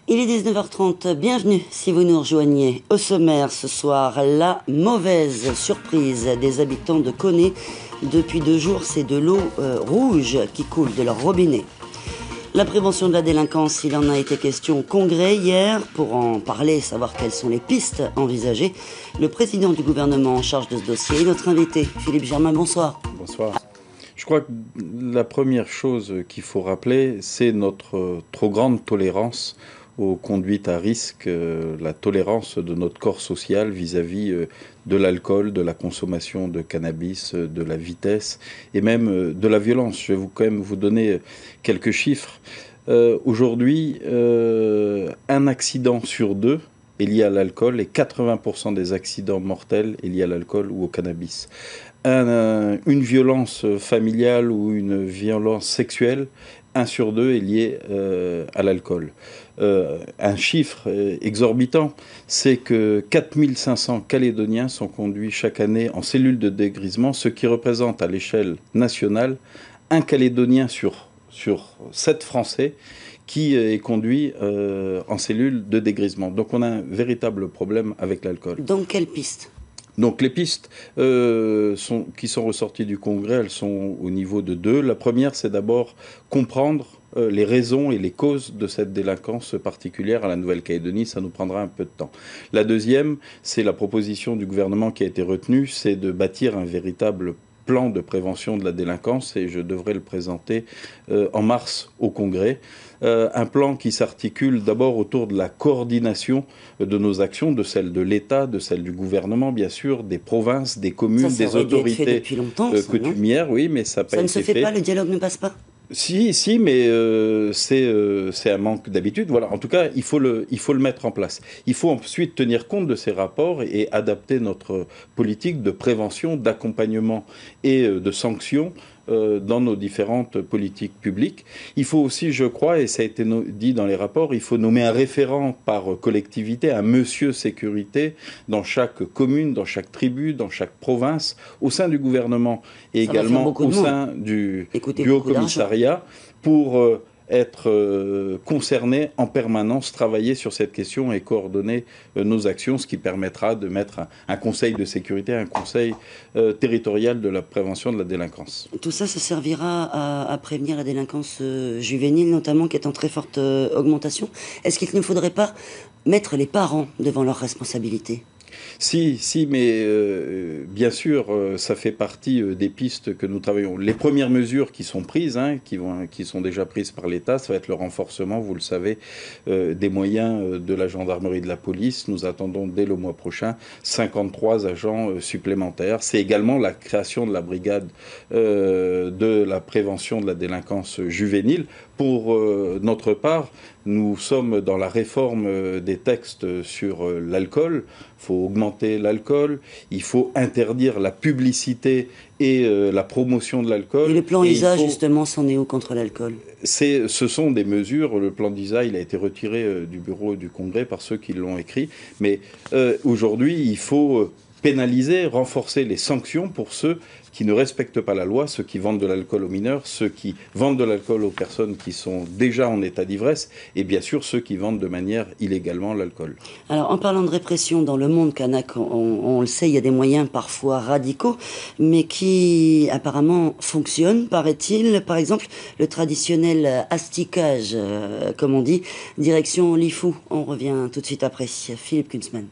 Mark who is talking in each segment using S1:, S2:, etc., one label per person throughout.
S1: Il est 19h30, bienvenue si vous nous rejoignez. Au sommaire ce soir, la mauvaise surprise des habitants de Koné. Depuis 2 jours, c'est de l'eau rouge qui coule de leur robinet. La prévention de la délinquance, il en a été question au Congrès hier. Pour en parler, savoir quelles sont les pistes envisagées, le président du gouvernement en charge de ce dossier est notre invité. Philippe Germain, bonsoir.
S2: Bonsoir. Je crois que la première chose qu'il faut rappeler, c'est notre trop grande tolérance aux conduites à risque, la tolérance de notre corps social vis-à-vis de l'alcool, de la consommation de cannabis, de la vitesse et même de la violence. Je vais quand même vous donner quelques chiffres. Aujourd'hui, un accident sur 2 est lié à l'alcool et 80% des accidents mortels est lié à l'alcool ou au cannabis. Une violence familiale ou une violence sexuelle, 1 sur 2 est lié à l'alcool. Un chiffre exorbitant, c'est que 4500 Calédoniens sont conduits chaque année en cellule de dégrisement, ce qui représente à l'échelle nationale un Calédonien sur 7 Français qui est conduit en cellule de dégrisement. Donc on a un véritable problème avec l'alcool.
S1: Donc quelle piste ?
S2: Donc les pistes qui sont ressorties du Congrès, elles sont au niveau de 2. La première, c'est d'abord comprendre les raisons et les causes de cette délinquance particulière à la Nouvelle-Calédonie. Ça nous prendra un peu de temps. La deuxième, c'est la proposition du gouvernement qui a été retenue, c'est de bâtir un véritable plan de prévention de la délinquance et je devrais le présenter en mars au Congrès. Un plan qui s'articule d'abord autour de la coordination de nos actions, de celles de l'État, de celles du gouvernement, bien sûr, des provinces, des communes, des autorités coutumières. Oui, mais ça n'a pas été fait.
S1: Ça ne se fait pas, le dialogue ne passe pas ?
S2: Si, mais c'est un manque d'habitude. Voilà. En tout cas, il faut le mettre en place. Il faut ensuite tenir compte de ces rapports et adapter notre politique de prévention, d'accompagnement et de sanctions dans nos différentes politiques publiques. Il faut aussi, je crois, et ça a été dit dans les rapports, il faut nommer un référent par collectivité, un monsieur sécurité, dans chaque commune, dans chaque tribu, dans chaque province, au sein du gouvernement et également au sein du Haut Commissariat pour être concernés en permanence, travailler sur cette question et coordonner nos actions, ce qui permettra de mettre un conseil de sécurité, un conseil territorial de la prévention de la délinquance.
S1: Tout ça, ça servira à prévenir la délinquance juvénile, notamment, qui est en très forte augmentation. Est-ce qu'il ne faudrait pas mettre les parents devant leurs responsabilités ?
S2: Si, mais bien sûr, ça fait partie des pistes que nous travaillons. Les premières mesures qui sont prises, qui sont déjà prises par l'État, ça va être le renforcement, vous le savez, des moyens de la gendarmerie et de la police. Nous attendons dès le mois prochain 53 agents supplémentaires. C'est également la création de la brigade de la prévention de la délinquance juvénile. Pour notre part, nous sommes dans la réforme des textes sur l'alcool. Il faut augmenter l'alcool, il faut interdire la publicité et la promotion de l'alcool.
S1: Et le plan ISA, justement, s'en est où contre l'alcool ?
S2: Ce sont des mesures. Le plan d'ISA, il a été retiré du bureau du Congrès par ceux qui l'ont écrit. Mais aujourd'hui, il faut pénaliser, renforcer les sanctions pour ceux qui ne respectent pas la loi, ceux qui vendent de l'alcool aux mineurs, ceux qui vendent de l'alcool aux personnes qui sont déjà en état d'ivresse et bien sûr ceux qui vendent de manière illégalement l'alcool.
S1: Alors en parlant de répression dans le monde kanak, on le sait, il y a des moyens parfois radicaux, mais qui apparemment fonctionnent, paraît-il. Par exemple, le traditionnel asticage, comme on dit, direction Lifou. On revient tout de suite après. Philippe Kunzmann.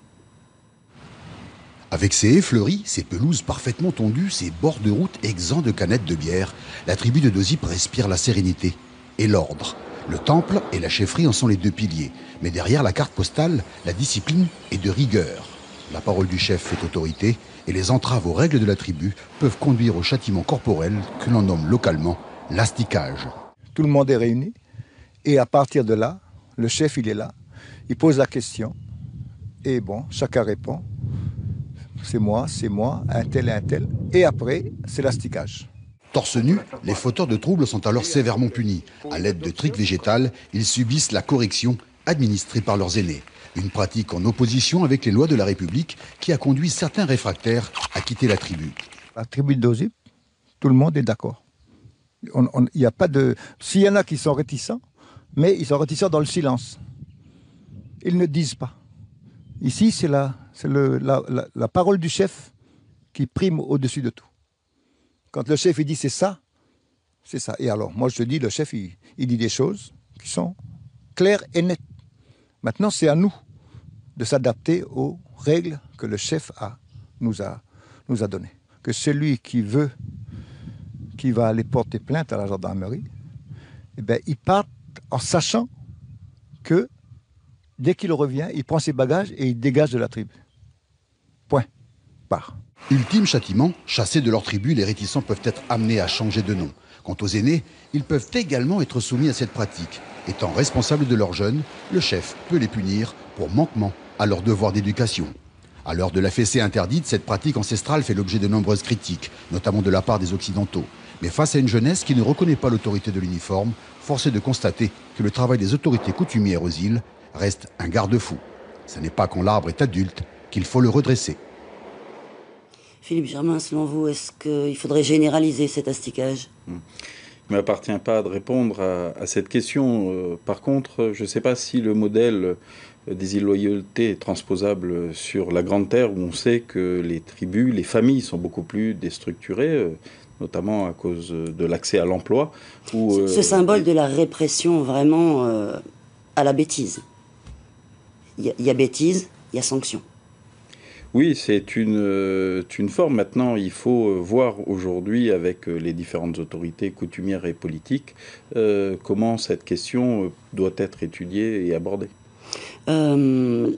S3: Avec ses haies fleuries, ses pelouses parfaitement tondues, ses bords de route exempts de canettes de bière, la tribu de Dozip respire la sérénité et l'ordre. Le temple et la chefferie en sont les 2 piliers. Mais derrière la carte postale, la discipline est de rigueur. La parole du chef fait autorité et les entraves aux règles de la tribu peuvent conduire au châtiment corporel que l'on nomme localement l'asticage.
S4: Tout le monde est réuni et à partir de là, le chef il est là, il pose la question et bon, chacun répond. C'est moi, un tel. Et après, c'est l'asticage.
S3: Torse nu, les fauteurs de troubles sont alors sévèrement punis. À l'aide de tricks végétales, ils subissent la correction administrée par leurs aînés. Une pratique en opposition avec les lois de la République qui a conduit certains réfractaires à quitter la tribu.
S4: La tribu de Dozip, tout le monde est d'accord. Il y a pas de... S'il y en a qui sont réticents, mais ils sont réticents dans le silence. ils ne disent pas. Ici, c'est la parole du chef qui prime au-dessus de tout. Quand le chef il dit c'est ça. Et alors, moi je te dis, le chef il dit des choses qui sont claires et nettes. Maintenant, c'est à nous de s'adapter aux règles que le chef nous a données. Que celui qui va aller porter plainte à la gendarmerie, eh bien, il part en sachant que dès qu'il revient, il prend ses bagages et il dégage de la tribu. Point. Part.
S3: Ultime châtiment, chassés de leur tribu, les réticents peuvent être amenés à changer de nom. Quant aux aînés, ils peuvent également être soumis à cette pratique. Étant responsables de leurs jeunes, le chef peut les punir pour manquement à leur devoir d'éducation. À l'heure de la fessée interdite, cette pratique ancestrale fait l'objet de nombreuses critiques, notamment de la part des Occidentaux. Mais face à une jeunesse qui ne reconnaît pas l'autorité de l'uniforme, force est de constater que le travail des autorités coutumières aux îles reste un garde-fou. Ce n'est pas quand l'arbre est adulte qu'il faut le redresser.
S1: Philippe Germain, selon vous, est-ce qu'il faudrait généraliser cet asticage ?
S2: Il ne m'appartient pas de répondre à cette question. Par contre, je ne sais pas si le modèle des îles Loyauté est transposable sur la Grande Terre, où on sait que les tribus, les familles sont beaucoup plus déstructurées, notamment à cause de l'accès à l'emploi.
S1: Ce symbole de la répression vraiment à la bêtise. Il y a bêtise, il y a sanction.
S2: Oui, c'est une forme. Maintenant, il faut voir aujourd'hui avec les différentes autorités coutumières et politiques comment cette question doit être étudiée et abordée.